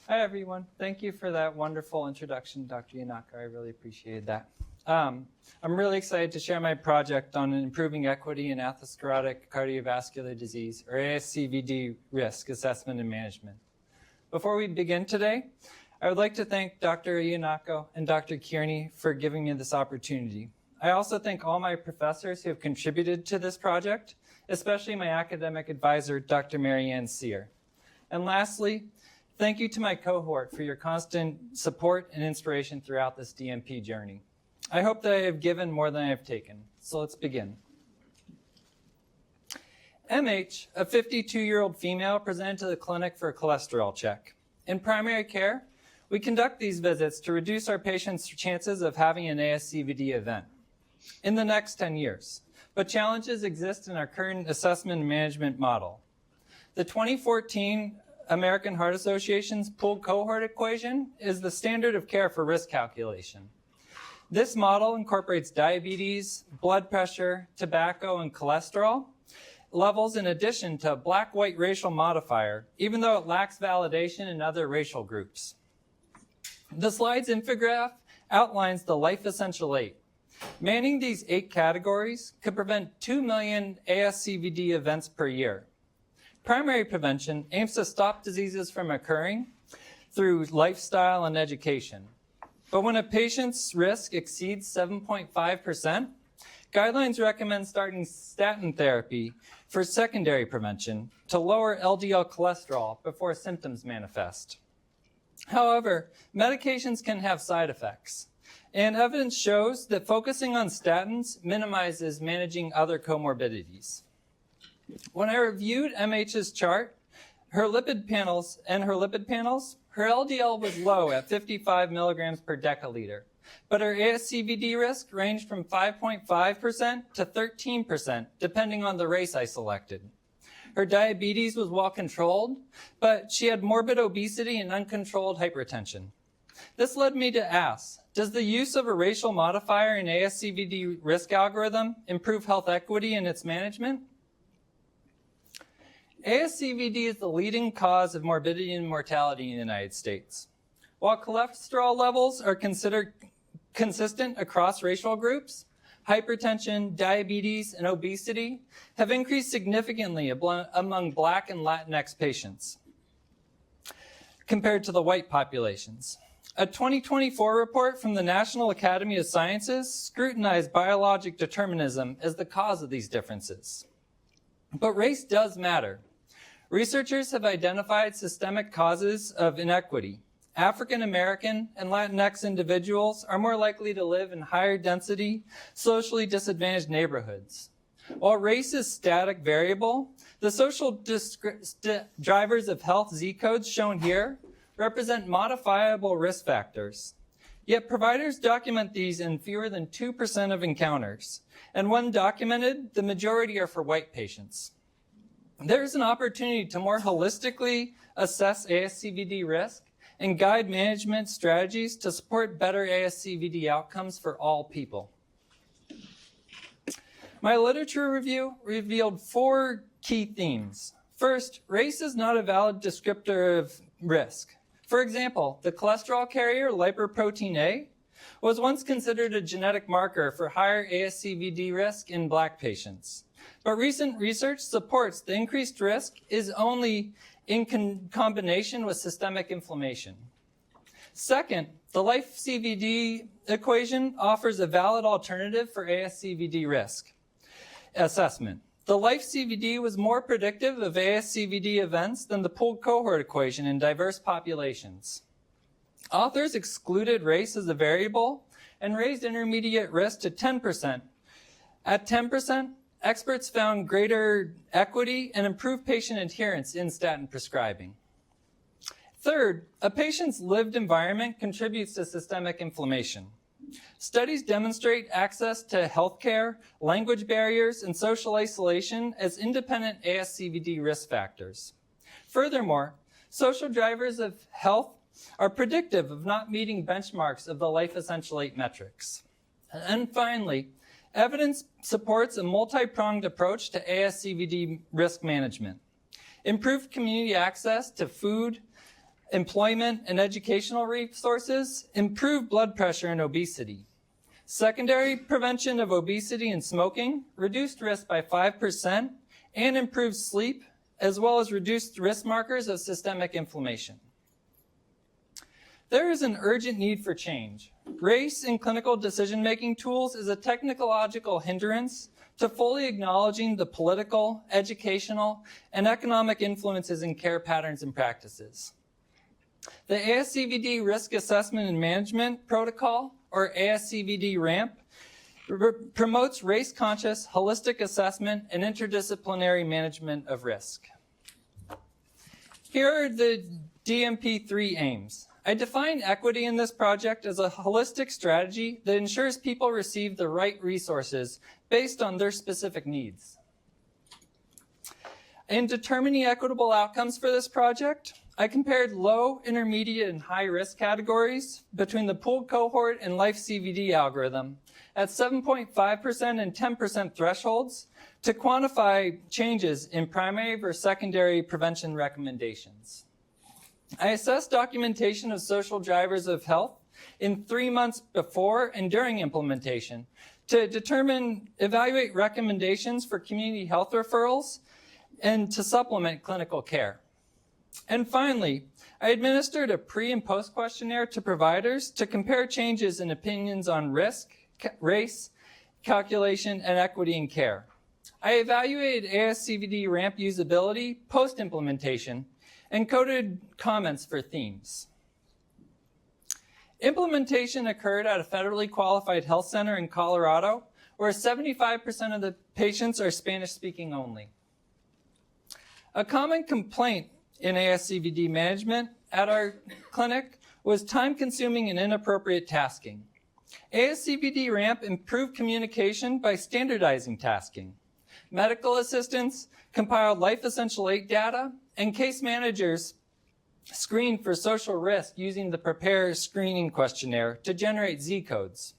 Hi, everyone. Thank you for that wonderful introduction, Dr. Yanako. I really appreciated that. I'm really excited to share my project on improving equity in atherosclerotic cardiovascular disease, or ASCVD, risk assessment and management. Before we begin today, I would like to thank Dr. Yanako and Dr. Kearney for giving me this opportunity. I also thank all my professors who have contributed to this project, especially my academic advisor, Dr. Marianne Sear. And lastly, thank you to my cohort for your constant support and inspiration throughout this DMP journey. I hope that I have given more than I have taken. So let's begin. MH, a 52-year-old female, presented to the clinic for a cholesterol check. In primary care, we conduct these visits to reduce our patients' chances of having an ASCVD event in the next 10 years. But challenges exist in our current assessment and management model. The 2014 American Heart Association's pooled cohort equation is the standard of care for risk calculation. This model incorporates diabetes, blood pressure, tobacco, and cholesterol levels in addition to a black-white racial modifier, even though it lacks validation in other racial groups. The slide's infograph outlines the Life Essential 8. Manning these 8 categories could prevent 2 million ASCVD events per year. Primary prevention aims to stop diseases from occurring through lifestyle and education. But when a patient's risk exceeds 7.5%, guidelines recommend starting statin therapy for secondary prevention to lower LDL cholesterol before symptoms manifest. However, medications can have side effects, and evidence shows that focusing on statins minimizes managing other comorbidities. When I reviewed MH's chart, her lipid panels, her LDL was low at 55 milligrams per deciliter, but her ASCVD risk ranged from 5.5% to 13%, depending on the race I selected. Her diabetes was well controlled, but she had morbid obesity and uncontrolled hypertension. This led me to ask, does the use of a racial modifier in ASCVD risk algorithm improve health equity in its management? ASCVD is the leading cause of morbidity and mortality in the United States. While cholesterol levels are considered consistent across racial groups, hypertension, diabetes, and obesity have increased significantly among Black and Latinx patients compared to the white populations. A 2024 report from the National Academy of Sciences scrutinized biologic determinism as the cause of these differences. But race does matter. Researchers have identified systemic causes of inequity. African American and Latinx individuals are more likely to live in higher density, socially disadvantaged neighborhoods. While race is static variable, the social drivers of health Z codes shown here represent modifiable risk factors. Yet providers document these in fewer than 2% of encounters, and when documented, the majority are for white patients. There is an opportunity to more holistically assess ASCVD risk and guide management strategies to support better ASCVD outcomes for all people. My literature review revealed 4 key themes. First, race is not a valid descriptor of risk. For example, the cholesterol carrier lipoprotein A was once considered a genetic marker for higher ASCVD risk in Black patients. But recent research supports the increased risk is only in combination with systemic inflammation. Second, the LIFE-CVD equation offers a valid alternative for ASCVD risk assessment. The LIFE-CVD was more predictive of ASCVD events than the pooled cohort equation in diverse populations. Authors excluded race as a variable and raised intermediate risk to 10%. At 10%, experts found greater equity and improved patient adherence in statin prescribing. Third, a patient's lived environment contributes to systemic inflammation. Studies demonstrate access to healthcare, language barriers, and social isolation as independent ASCVD risk factors. Furthermore, social drivers of health are predictive of not meeting benchmarks of the Life Essential 8 metrics. And finally, evidence supports a multi-pronged approach to ASCVD risk management. Improved community access to food employment, and educational resources improved blood pressure and obesity. Secondary prevention of obesity and smoking reduced risk by 5% and improved sleep, as well as reduced risk markers of systemic inflammation. There is an urgent need for change. Race in clinical decision-making tools is a technological hindrance to fully acknowledging the political, educational, and economic influences in care patterns and practices. The ASCVD Risk Assessment and Management Protocol, or ASCVD RAMP, promotes race-conscious, holistic assessment and interdisciplinary management of risk. Here are the DMP3 aims. I define equity in this project as a holistic strategy that ensures people receive the right resources based on their specific needs. In determining equitable outcomes for this project, I compared low, intermediate, and high risk categories between the pooled cohort and LifeCVD algorithm at 7.5% and 10% thresholds to quantify changes in primary versus secondary prevention recommendations. I assessed documentation of social drivers of health in 3 months before and during implementation to evaluate recommendations for community health referrals and to supplement clinical care. And finally, I administered a pre- and post questionnaire to providers to compare changes in opinions on risk, race, calculation, and equity in care. I evaluated ASCVD RAMP usability post-implementation and coded comments for themes. Implementation occurred at a federally qualified health center in Colorado, where 75% of the patients are Spanish-speaking only. A common complaint in ASCVD management at our clinic was time-consuming and inappropriate tasking. ASCVD RAMP improved communication by standardizing tasking. Medical assistants compiled Life Essential 8 data, and case managers screened for social risk using the Prepare screening questionnaire to generate Z codes.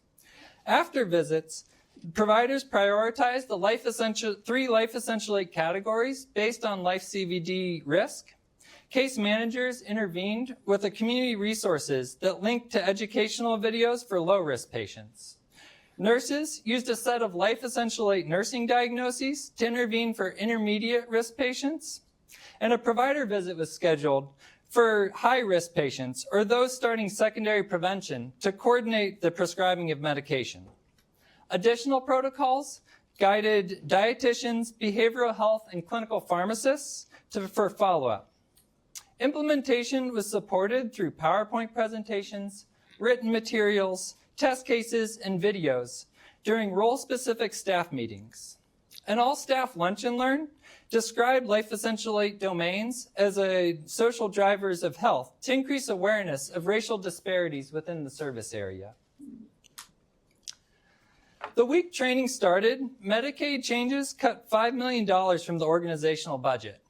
After visits, providers prioritized the 3 Life Essential 8 categories based on LifeCVD risk. Case managers intervened with the community resources that linked to educational videos for low-risk patients. Nurses used a set of Life Essential 8 nursing diagnoses to intervene for intermediate risk patients, and a provider visit was scheduled for high-risk patients or those starting secondary prevention to coordinate the prescribing of medication. Additional protocols guided dietitians, behavioral health, and clinical pharmacists for follow-up. Implementation was supported through PowerPoint presentations, written materials, test cases, and videos during role-specific staff meetings. An all-staff lunch and learn described Life Essential 8 domains as social drivers of health to increase awareness of racial disparities within the service area. The week training started, Medicaid changes cut $5 million from the organizational budget.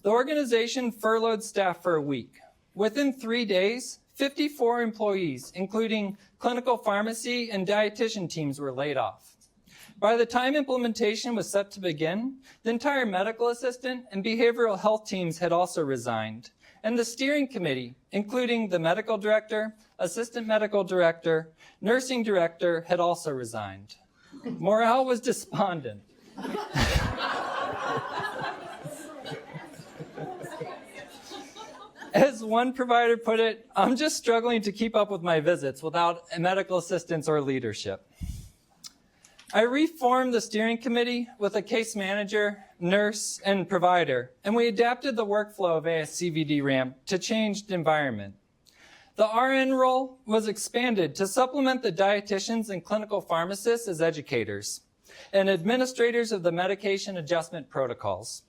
The organization furloughed staff for a week. Within 3 days, 54 employees, including clinical pharmacy and dietitian teams, were laid off. By the time implementation was set to begin, the entire medical assistant and behavioral health teams had also resigned, and the steering committee, including the medical director, assistant medical director, nursing director, had also resigned. Morale was despondent. As one provider put it, I'm just struggling to keep up with my visits without medical assistants or leadership. I reformed the steering committee with a case manager, nurse, and provider, and we adapted the workflow of ASCVD RAMP to changed environment. The RN role was expanded to supplement the dietitians and clinical pharmacists as educators and administrators of the medication adjustment protocols.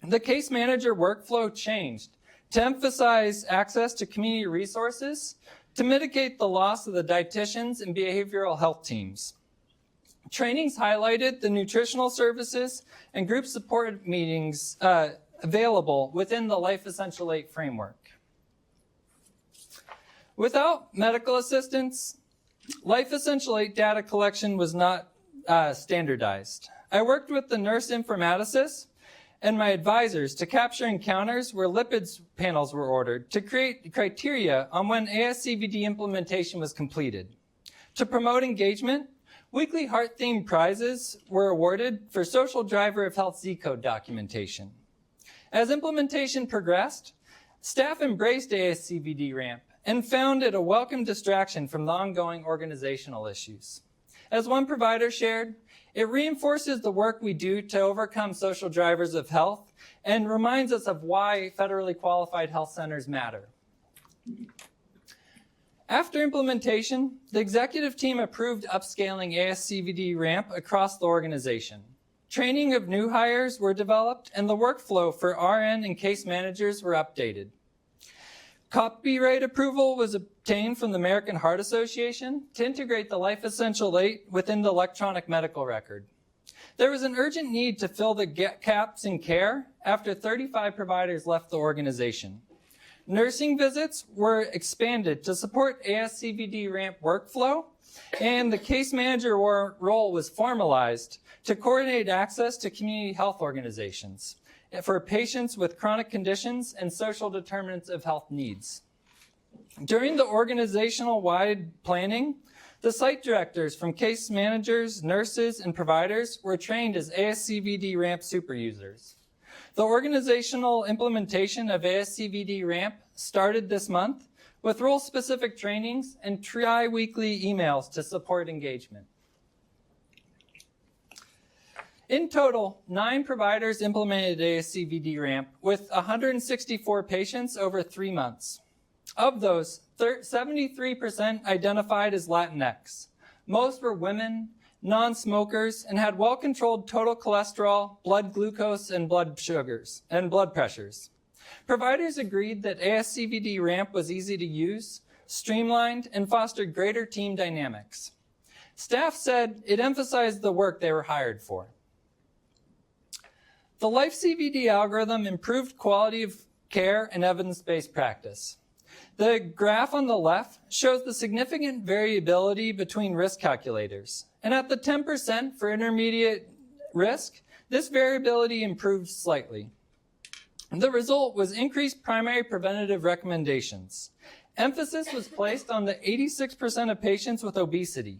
The case manager workflow changed to emphasize access to community resources to mitigate the loss of the dietitians and behavioral health teams. Trainings highlighted the nutritional services and group support meetings available within the Life Essential 8 framework. Without medical assistance, Life Essential 8 data collection was not standardized. I worked with the nurse informaticist and my advisors to capture encounters where lipids panels were ordered to create criteria on when ASCVD implementation was completed. To promote engagement, weekly heart-themed prizes were awarded for social driver of health Z-code documentation. As implementation progressed, staff embraced ASCVD ramp and found it a welcome distraction from the ongoing organizational issues. As one provider shared, it reinforces the work we do to overcome social drivers of health and reminds us of why federally qualified health centers matter. After implementation, the executive team approved upscaling ASCVD ramp across the organization. Training of new hires were developed and the workflow for RN and case managers were updated. Copyright approval was obtained from the American Heart Association to integrate the Life Essential 8 within the electronic medical record. There was an urgent need to fill the gaps in care after 35 providers left the organization. Nursing visits were expanded to support ASCVD ramp workflow, and the case manager role was formalized to coordinate access to community health organizations for patients with chronic conditions and social determinants of health needs. During the organizational-wide planning, the site directors from case managers, nurses, and providers were trained as ASCVD ramp super users. The organizational implementation of ASCVD ramp started this month with role-specific trainings and tri-weekly emails to support engagement. In total, 9 providers implemented ASCVD ramp with 164 patients over 3 months. Of those, 73% identified as Latinx. Most were women, non-smokers, and had well-controlled total cholesterol, blood glucose, and blood sugars, and blood pressures. Providers agreed that ASCVD ramp was easy to use, streamlined, and fostered greater team dynamics. Staff said it emphasized the work they were hired for. The LifeCVD algorithm improved quality of care and evidence-based practice. The graph on the left shows the significant variability between risk calculators. And at the 10% for intermediate risk, this variability improved slightly. The result was increased primary preventative recommendations. Emphasis was placed on the 86% of patients with obesity.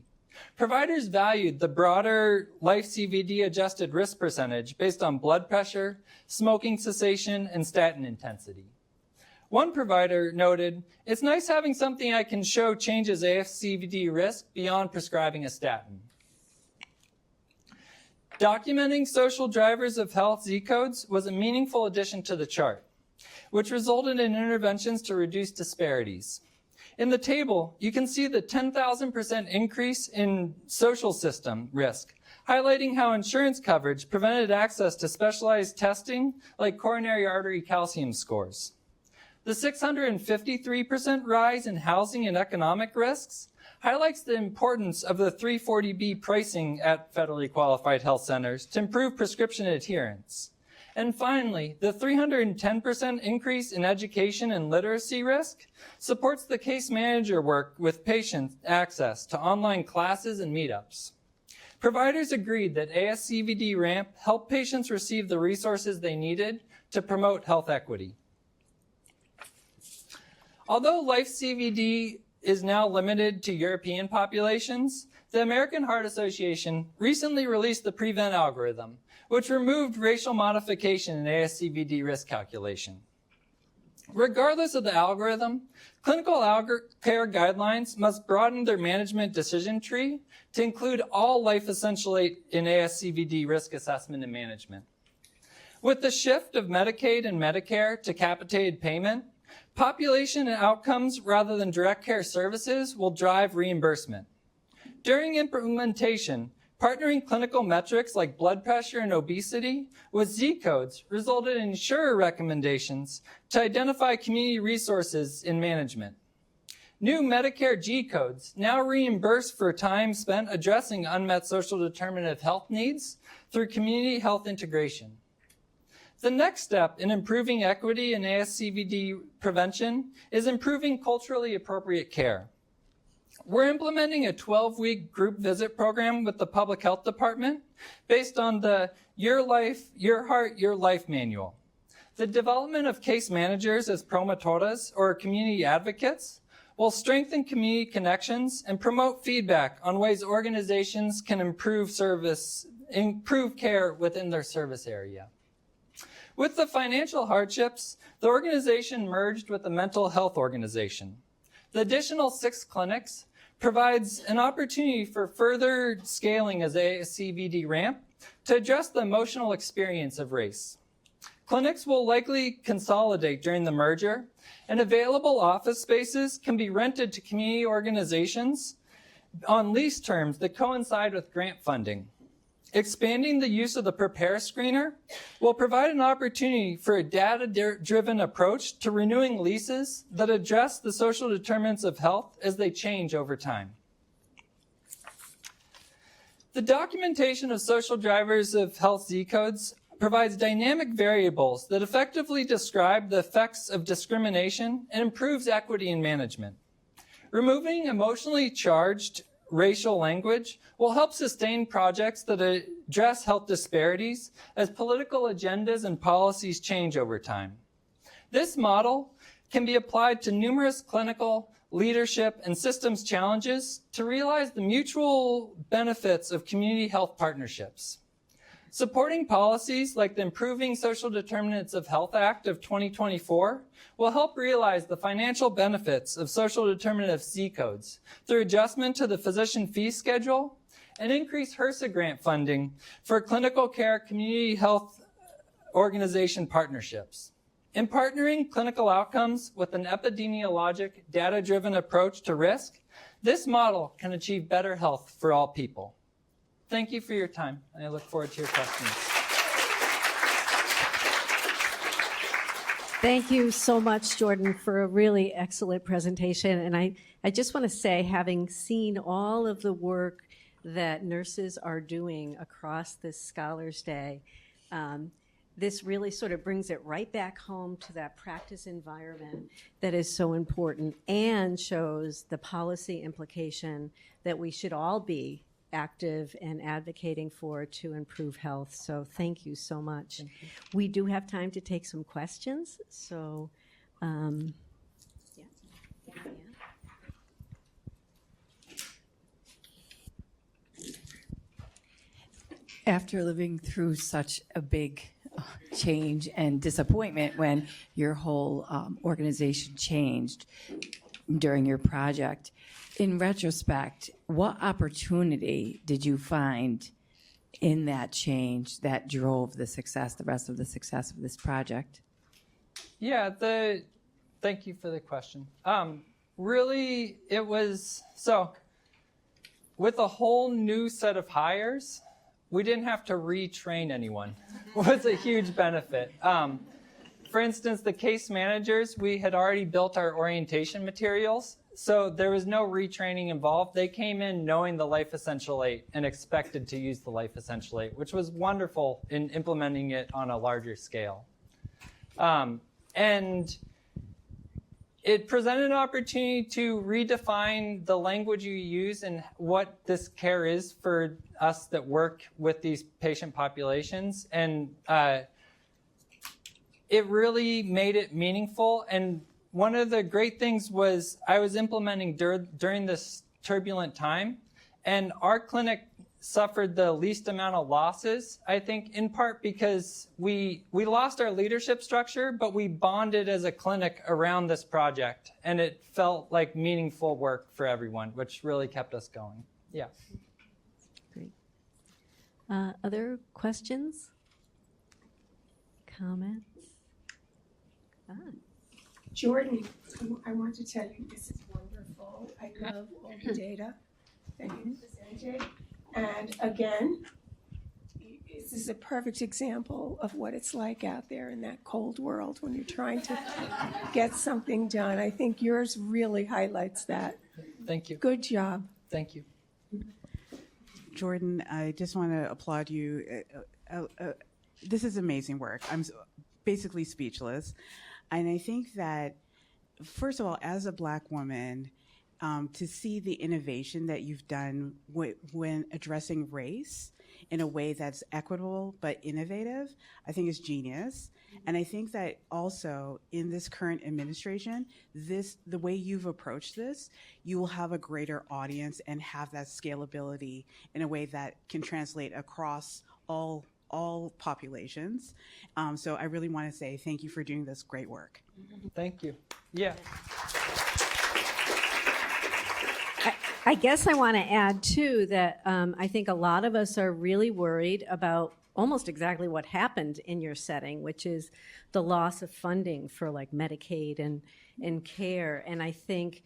Providers valued the broader LifeCVD adjusted risk percentage based on blood pressure, smoking cessation, and statin intensity. One provider noted, "It's nice having something I can show changes ASCVD risk beyond prescribing a statin." Documenting social drivers of health Z-codes was a meaningful addition to the chart, which resulted in interventions to reduce disparities. In the table, you can see the 10,000% increase in social system risk, highlighting how insurance coverage prevented access to specialized testing like coronary artery calcium scores. The 653% rise in housing and economic risks highlights the importance of the 340B pricing at federally qualified health centers to improve prescription adherence. And finally, the 310% increase in education and literacy risk supports the case manager work with patient access to online classes and meetups. Providers agreed that ASCVD ramp helped patients receive the resources they needed to promote health equity. Although LifeCVD is now limited to European populations, the American Heart Association recently released the PREVENT algorithm, which removed racial modification in ASCVD risk calculation. Regardless of the algorithm, clinical care guidelines must broaden their management decision tree to include all Life Essential 8 in ASCVD risk assessment and management. With the shift of Medicaid and Medicare to capitated payment, population and outcomes rather than direct care services will drive reimbursement. During implementation, partnering clinical metrics like blood pressure and obesity with Z-codes resulted in insurer recommendations to identify community resources in management. New Medicare G-codes now reimburse for time spent addressing unmet social determinant of health needs through community health integration. The next step in improving equity in ASCVD prevention is improving culturally appropriate care. We're implementing a 12-week group visit program with the Public Health Department based on the Your Life, Your Heart, Your Life manual. The development of case managers as promotores, or community advocates, will strengthen community connections and promote feedback on ways organizations can improve care within their service area. With the financial hardships, the organization merged with a mental health organization. The additional 6 clinics provides an opportunity for further scaling as ASCVD ramp to address the emotional experience of race. Clinics will likely consolidate during the merger, and available office spaces can be rented to community organizations on lease terms that coincide with grant funding. Expanding the use of the Prepare Screener will provide an opportunity for a data-driven approach to renewing leases that address the social determinants of health as they change over time. The documentation of social drivers of health Z-codes provides dynamic variables that effectively describe the effects of discrimination and improves equity in management. Removing emotionally charged racial language will help sustain projects that address health disparities as political agendas and policies change over time. This model can be applied to numerous clinical, leadership, and systems challenges to realize the mutual benefits of community health partnerships. Supporting policies like the Improving Social Determinants of Health Act of 2024 will help realize the financial benefits of social determinant of Z-codes through adjustment to the physician fee schedule and increase HRSA grant funding for clinical care community health organization partnerships. In partnering clinical outcomes with an epidemiologic, data-driven approach to risk, this model can achieve better health for all people. Thank you for your time, and I look forward to your questions. Thank you so much, Jordan, for a really excellent presentation. And I just want to say, having seen all of the work that nurses are doing across this Scholars Day, this really sort of brings it right back home to that practice environment that is so important and shows the policy implication that we should all be active and advocating for to improve health. So thank you so much. We do have time to take some questions. So, After living through such a big change and disappointment when your whole organization changed during your project, in retrospect, what opportunity did you find in that change that drove the success, the rest of the success of this project? Yeah, thank you for the question. Really, it was, so with a whole new set of hires, we didn't have to retrain anyone. It was a huge benefit. For instance, the case managers, we had already built our orientation materials, so there was no retraining involved. They came in knowing the Life Essential 8 and expected to use the Life Essential 8, which was wonderful in implementing it on a larger scale. And it presented an opportunity to redefine the language you use and what this care is for us that work with these patient populations. And it really made it meaningful. And one of the great things was I was implementing during this turbulent time, and our clinic suffered the least amount of losses, I think, in part because we lost our leadership structure, but we bonded as a clinic around this project, and it felt like meaningful work for everyone, which really kept us going. Yeah. Great. Other questions? Comments? Jordan, I want to tell you this is wonderful. I love all the data that you presented. And again, this is a perfect example of what it's like out there in that cold world when you're trying to get something done. I think yours really highlights that. Thank you. Good job. Thank you. Jordan, I just want to applaud you. This is amazing work. I'm basically speechless. And I think that, first of all, as a Black woman, to see the innovation that you've done when addressing race in a way that's equitable but innovative, I think is genius. And I think that also in this current administration, the way you've approached this, you will have a greater audience and have that scalability in a way that can translate across all populations. So I really want to say thank you for doing this great work. Thank you. Yeah. I guess I want to add too that I think a lot of us are really worried about almost exactly what happened in your setting, which is the loss of funding for like Medicaid and care. And I think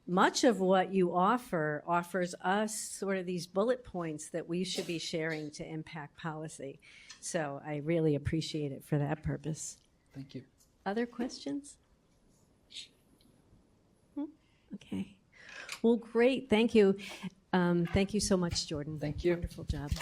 much of what you offers us sort of these bullet points that we should be sharing to impact policy. So I really appreciate it for that purpose. Thank you. Other questions? Okay. Well, great. Thank you. Thank you so much, Jordan. Thank you. Wonderful job.